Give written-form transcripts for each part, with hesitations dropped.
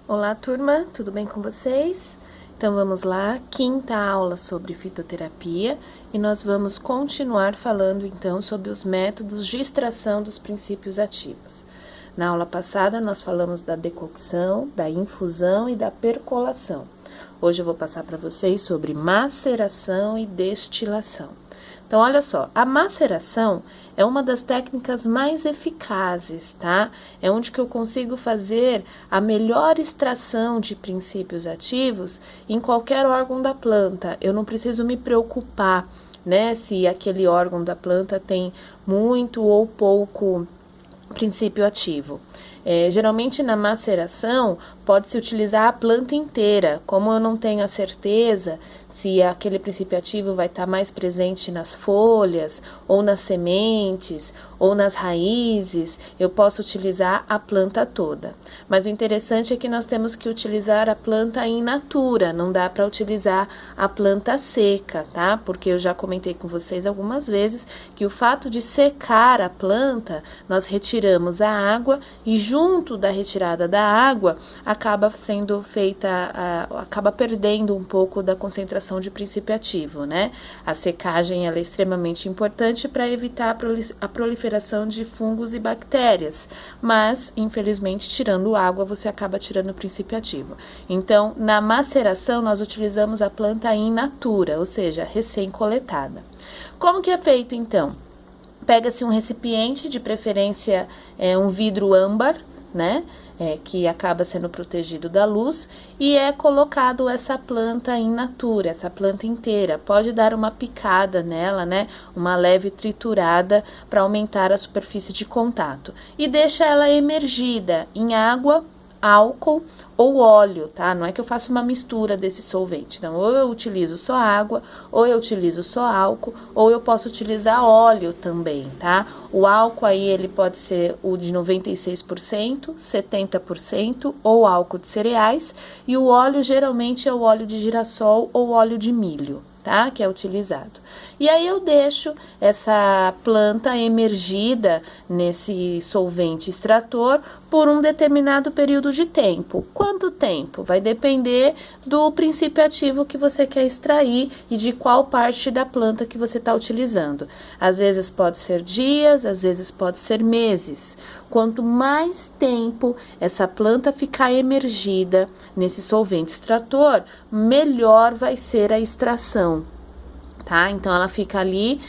Olá, turma, tudo bem com vocês? Então vamos lá, quinta aula sobre fitoterapia e nós vamos continuar falando então sobre os métodos de extração dos princípios ativos. Na aula passada nós falamos da decocção, da infusão e da percolação. Hoje eu vou passar para vocês sobre maceração e destilação. Então, olha só, a maceração é uma das técnicas mais eficazes, tá? É onde que eu consigo fazer a melhor extração de princípios ativos em qualquer órgão da planta. Eu não preciso me preocupar, né, se aquele órgão da planta tem muito ou pouco princípio ativo. Geralmente na maceração pode-se utilizar a planta inteira, como eu não tenho a certeza se aquele princípio ativo vai estar mais presente nas folhas, ou nas sementes, ou nas raízes, eu posso utilizar a planta toda. Mas o interessante é que nós temos que utilizar a planta in natura, não dá para utilizar a planta seca, tá? Porque eu já comentei com vocês algumas vezes que o fato de secar a planta, nós retiramos a água e junto da retirada da água, acaba sendo feita, acaba perdendo um pouco da concentração de princípio ativo, né? A secagem ela é extremamente importante para evitar a proliferação de fungos e bactérias, mas, infelizmente, tirando água, você acaba tirando o princípio ativo. Então, na maceração, nós utilizamos a planta in natura, ou seja, recém-coletada. Como que é feito, então? Pega-se um recipiente, de preferência um vidro âmbar, né? Que acaba sendo protegido da luz, e é colocado essa planta in natura, essa planta inteira. Pode dar uma picada nela, né? Uma leve triturada para aumentar a superfície de contato. E deixa ela emergida em água, álcool ou óleo, tá? Não é que eu faço uma mistura desse solvente. Então, ou eu utilizo só água, ou eu utilizo só álcool, ou eu posso utilizar óleo também, tá? O álcool aí, ele pode ser o de 96%, 70% ou álcool de cereais, e o óleo geralmente é o óleo de girassol ou óleo de milho, tá? Que é utilizado. E aí eu deixo essa planta emergida nesse solvente extrator por um determinado período de tempo. Quanto tempo? Vai depender do princípio ativo que você quer extrair e de qual parte da planta que você está utilizando. Às vezes pode ser dias, às vezes pode ser meses. Quanto mais tempo essa planta ficar emergida nesse solvente extrator, melhor vai ser a extração. Tá? Então, ela fica ali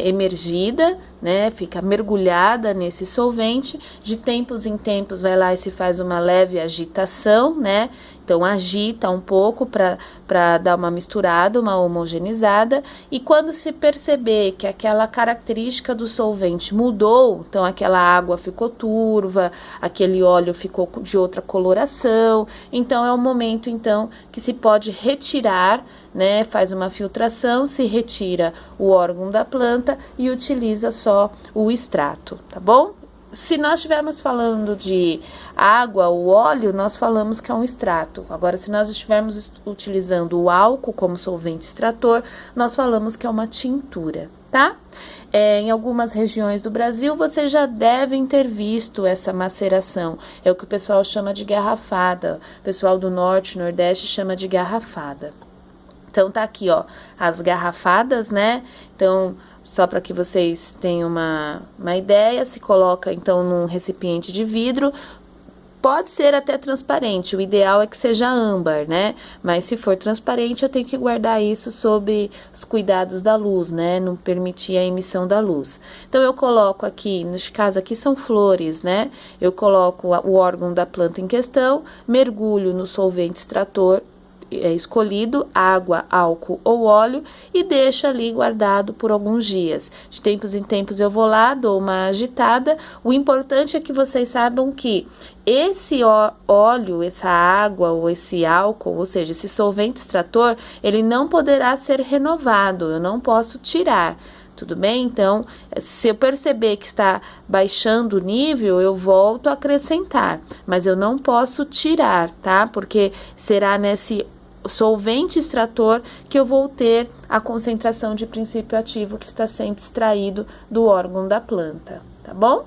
emergida, né? Fica mergulhada nesse solvente, de tempos em tempos vai lá e se faz uma leve agitação, né? Então, agita um pouco para dar uma misturada, uma homogeneizada, e quando se perceber que aquela característica do solvente mudou, então aquela água ficou turva, aquele óleo ficou de outra coloração, então é o momento então que se pode retirar, né, faz uma filtração, se retira o órgão da planta e utiliza só o extrato, tá bom? Se nós estivermos falando de água ou óleo, nós falamos que é um extrato. Agora, se nós estivermos utilizando o álcool como solvente extrator, nós falamos que é uma tintura, tá? Em algumas regiões do Brasil, vocês já devem ter visto essa maceração. É o que o pessoal chama de garrafada. O pessoal do Norte e Nordeste chama de garrafada. Então, tá aqui, ó, as garrafadas, né? Então, só para que vocês tenham uma ideia, se coloca, então, num recipiente de vidro. Pode ser até transparente, o ideal é que seja âmbar, né? Mas se for transparente, eu tenho que guardar isso sob os cuidados da luz, né? Não permitir a emissão da luz. Então, eu coloco aqui, neste caso aqui são flores, né? Eu coloco o órgão da planta em questão, mergulho no solvente extrator escolhido, água, álcool ou óleo, e deixo ali guardado por alguns dias. De tempos em tempos eu vou lá, dou uma agitada. O importante é que vocês saibam que esse óleo, essa água ou esse álcool, ou seja, esse solvente extrator, ele não poderá ser renovado, eu não posso tirar. Tudo bem? Então, se eu perceber que está baixando o nível, eu volto a acrescentar, mas eu não posso tirar, tá? Porque será nesse solvente extrator que eu vou ter a concentração de princípio ativo que está sendo extraído do órgão da planta, tá bom?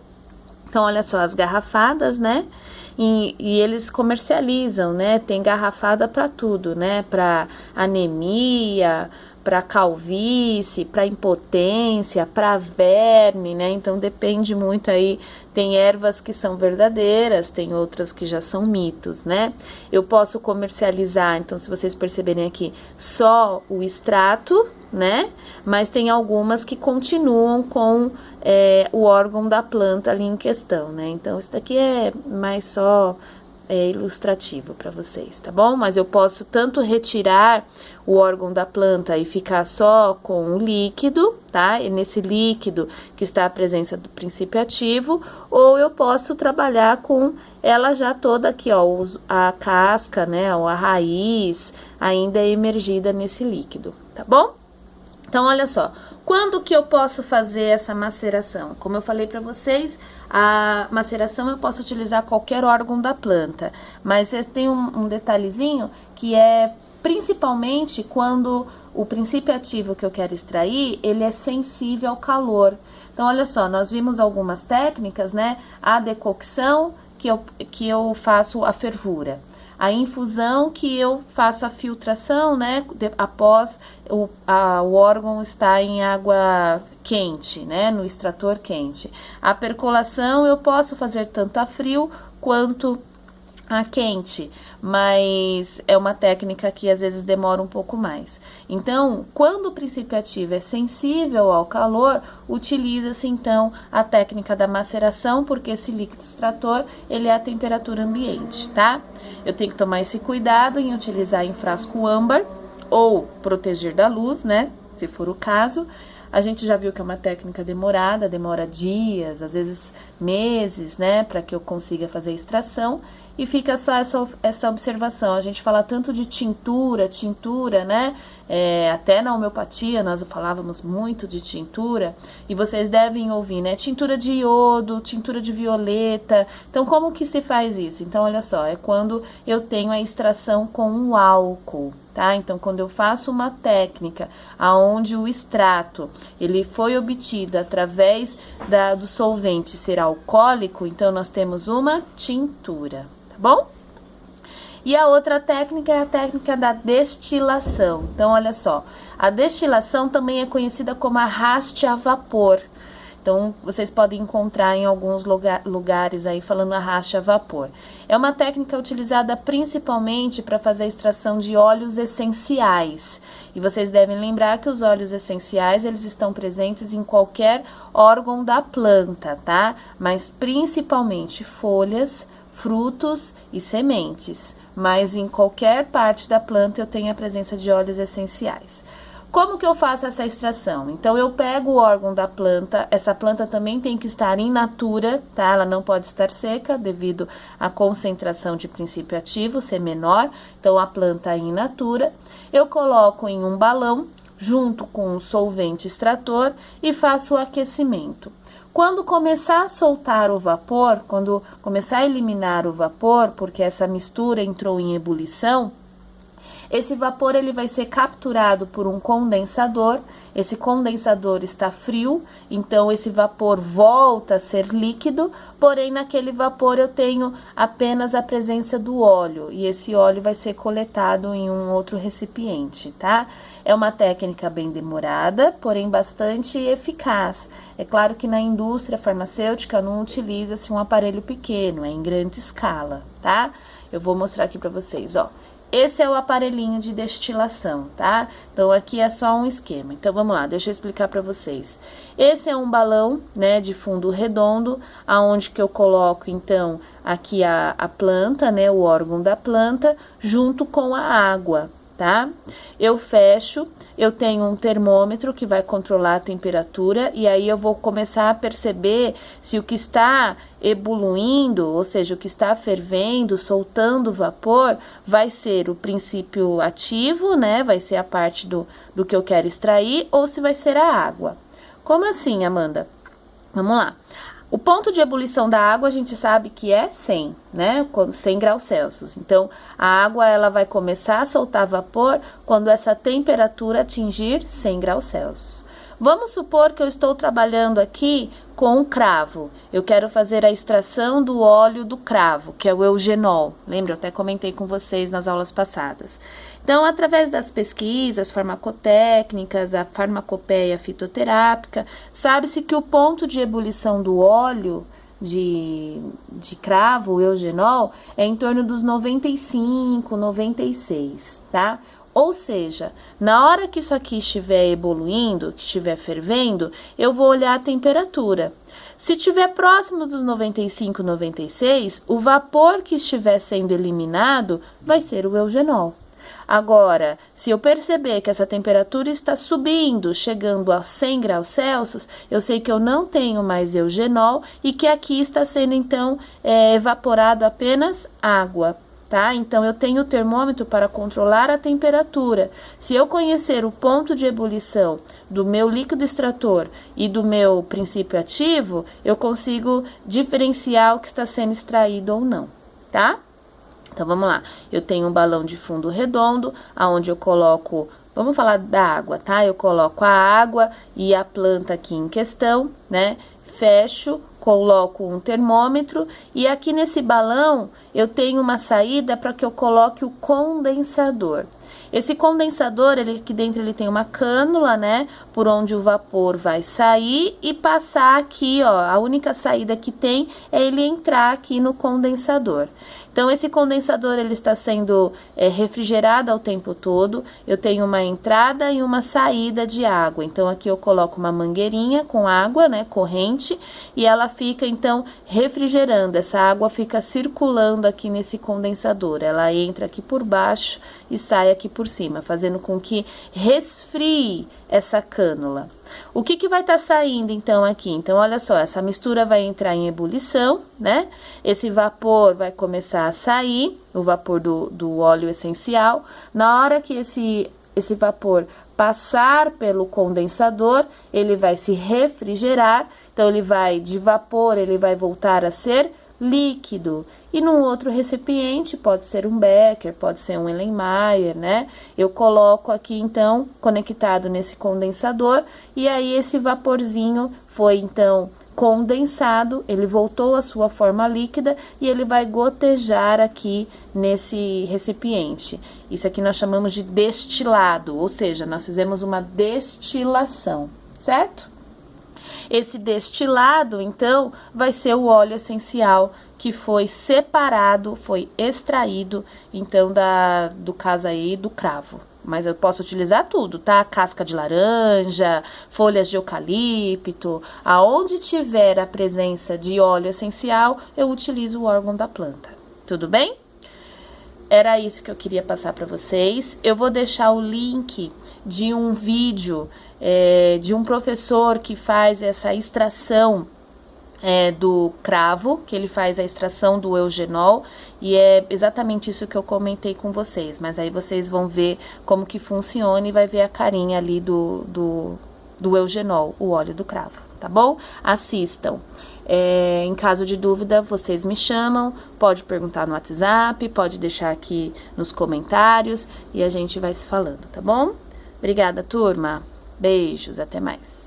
Então, olha só as garrafadas, né? e eles comercializam, né? Tem garrafada para tudo, né? Para anemia, para calvície, para impotência, para verme, né? Então depende muito aí. Tem ervas que são verdadeiras, tem outras que já são mitos, né? Eu posso comercializar, então se vocês perceberem aqui, só o extrato, né? Mas tem algumas que continuam com o órgão da planta ali em questão, né? Então isso daqui é mais só ilustrativo para vocês, tá bom? Mas eu posso tanto retirar o órgão da planta e ficar só com o líquido, tá? E nesse líquido que está a presença do princípio ativo, ou eu posso trabalhar com ela já toda aqui, ó, a casca, né? Ou a raiz ainda emergida nesse líquido, tá bom? Então, olha só, quando que eu posso fazer essa maceração? Como eu falei para vocês, a maceração eu posso utilizar qualquer órgão da planta, mas tem um detalhezinho que é principalmente quando o princípio ativo que eu quero extrair, ele é sensível ao calor. Então, olha só, nós vimos algumas técnicas, né? A decocção, que eu faço a fervura. A infusão, que eu faço a filtração, né, após o órgão estar em água quente, né, no extrator quente. A percolação eu posso fazer tanto a frio quanto a quente, mas é uma técnica que às vezes demora um pouco mais. Então, quando o princípio ativo é sensível ao calor, utiliza-se então a técnica da maceração, porque esse líquido extrator, ele é a temperatura ambiente, tá? Eu tenho que tomar esse cuidado em utilizar em frasco âmbar ou proteger da luz, né, se for o caso. A gente já viu que é uma técnica demorada, demora dias, às vezes meses, né, para que eu consiga fazer a extração. E fica só essa observação, a gente fala tanto de tintura, né, até na homeopatia nós falávamos muito de tintura, e vocês devem ouvir, né, tintura de iodo, tintura de violeta. Então, como que se faz isso? Então, olha só, é quando eu tenho a extração com o álcool, tá? Então, quando eu faço uma técnica aonde o extrato, ele foi obtido através do solvente ser alcoólico, então nós temos uma tintura. Bom? E a outra técnica é a técnica da destilação. Então, olha só, a destilação também é conhecida como arraste a vapor. Então, vocês podem encontrar em alguns lugares aí falando arraste a vapor. É uma técnica utilizada principalmente para fazer a extração de óleos essenciais. E vocês devem lembrar que os óleos essenciais, eles estão presentes em qualquer órgão da planta, tá? Mas principalmente folhas, frutos e sementes, mas em qualquer parte da planta eu tenho a presença de óleos essenciais. Como que eu faço essa extração? Então, eu pego o órgão da planta, essa planta também tem que estar in natura, tá? Ela não pode estar seca devido à concentração de princípio ativo ser menor, então a planta é in natura. Eu coloco em um balão, junto com um solvente extrator e faço o aquecimento. Quando começar a soltar o vapor, quando começar a eliminar o vapor, porque essa mistura entrou em ebulição, esse vapor ele vai ser capturado por um condensador. Esse condensador está frio, então esse vapor volta a ser líquido, porém naquele vapor eu tenho apenas a presença do óleo, e esse óleo vai ser coletado em um outro recipiente, tá? É uma técnica bem demorada, porém bastante eficaz. É claro que na indústria farmacêutica não utiliza-se um aparelho pequeno, é em grande escala, tá? Eu vou mostrar aqui para vocês, ó. Esse é o aparelhinho de destilação, tá? Então, aqui é só um esquema. Então, vamos lá, deixa eu explicar para vocês. Esse é um balão, né, de fundo redondo, aonde que eu coloco, então, aqui a planta, né, o órgão da planta, junto com a água, tá? Eu fecho, eu tenho um termômetro que vai controlar a temperatura, e aí eu vou começar a perceber se o que está ebulindo, ou seja, o que está fervendo, soltando vapor, vai ser o princípio ativo, né? Vai ser a parte do que eu quero extrair, ou se vai ser a água. Como assim, Amanda? Vamos lá. O ponto de ebulição da água a gente sabe que é 100, né? 100 graus Celsius. Então, a água ela vai começar a soltar vapor quando essa temperatura atingir 100 graus Celsius. Vamos supor que eu estou trabalhando aqui com o cravo. Eu quero fazer a extração do óleo do cravo, que é o eugenol. Lembra? Eu até comentei com vocês nas aulas passadas. Então, através das pesquisas farmacotécnicas, a farmacopeia fitoterápica, sabe-se que o ponto de ebulição do óleo de cravo, o eugenol, é em torno dos 95, 96, tá? Ou seja, na hora que isso aqui estiver evoluindo, que estiver fervendo, eu vou olhar a temperatura. Se estiver próximo dos 95, 96, o vapor que estiver sendo eliminado vai ser o eugenol. Agora, se eu perceber que essa temperatura está subindo, chegando a 100 graus Celsius, eu sei que eu não tenho mais eugenol e que aqui está sendo, então, evaporado apenas água. Tá? Então, eu tenho o termômetro para controlar a temperatura. Se eu conhecer o ponto de ebulição do meu líquido extrator e do meu princípio ativo, eu consigo diferenciar o que está sendo extraído ou não, tá? Então, vamos lá. Eu tenho um balão de fundo redondo, aonde eu coloco... Vamos falar da água, tá? Eu coloco a água e a planta aqui em questão, né? Fecho, coloco um termômetro e aqui nesse balão eu tenho uma saída para que eu coloque o condensador. Esse condensador, aqui dentro ele tem uma cânula, né, por onde o vapor vai sair e passar aqui, ó, a única saída que tem é ele entrar aqui no condensador. Então, esse condensador, ele está sendo refrigerado ao tempo todo, eu tenho uma entrada e uma saída de água. Então, aqui eu coloco uma mangueirinha com água, né, corrente, e ela fica, então, refrigerando. Essa água fica circulando aqui nesse condensador. Ela entra aqui por baixo e sai aqui por cima, fazendo com que resfrie essa cânula. O que vai estar saindo, então, aqui? Então, olha só, essa mistura vai entrar em ebulição, né? Esse vapor vai começar a sair, o vapor do óleo essencial. Na hora que esse vapor passar pelo condensador, ele vai se refrigerar, então, ele vai, de vapor, ele vai voltar a ser líquido. E num outro recipiente, pode ser um Becker, pode ser um Erlenmeyer, né? Eu coloco aqui, então, conectado nesse condensador, e aí esse vaporzinho foi, então, condensado, ele voltou à sua forma líquida e ele vai gotejar aqui nesse recipiente. Isso aqui nós chamamos de destilado, ou seja, nós fizemos uma destilação, certo? Esse destilado, então, vai ser o óleo essencial que foi separado, foi extraído, então, do caso aí do cravo. Mas eu posso utilizar tudo, tá? Casca de laranja, folhas de eucalipto, aonde tiver a presença de óleo essencial, eu utilizo o órgão da planta. Tudo bem? Era isso que eu queria passar para vocês. Eu vou deixar o link de um vídeo de um professor que faz essa extração do cravo, que ele faz a extração do eugenol, e é exatamente isso que eu comentei com vocês, mas aí vocês vão ver como que funciona e vai ver a carinha ali do eugenol, o óleo do cravo, tá bom? Assistam. Em caso de dúvida, vocês me chamam, pode perguntar no WhatsApp, pode deixar aqui nos comentários e a gente vai se falando, tá bom? Obrigada, turma. Beijos, até mais.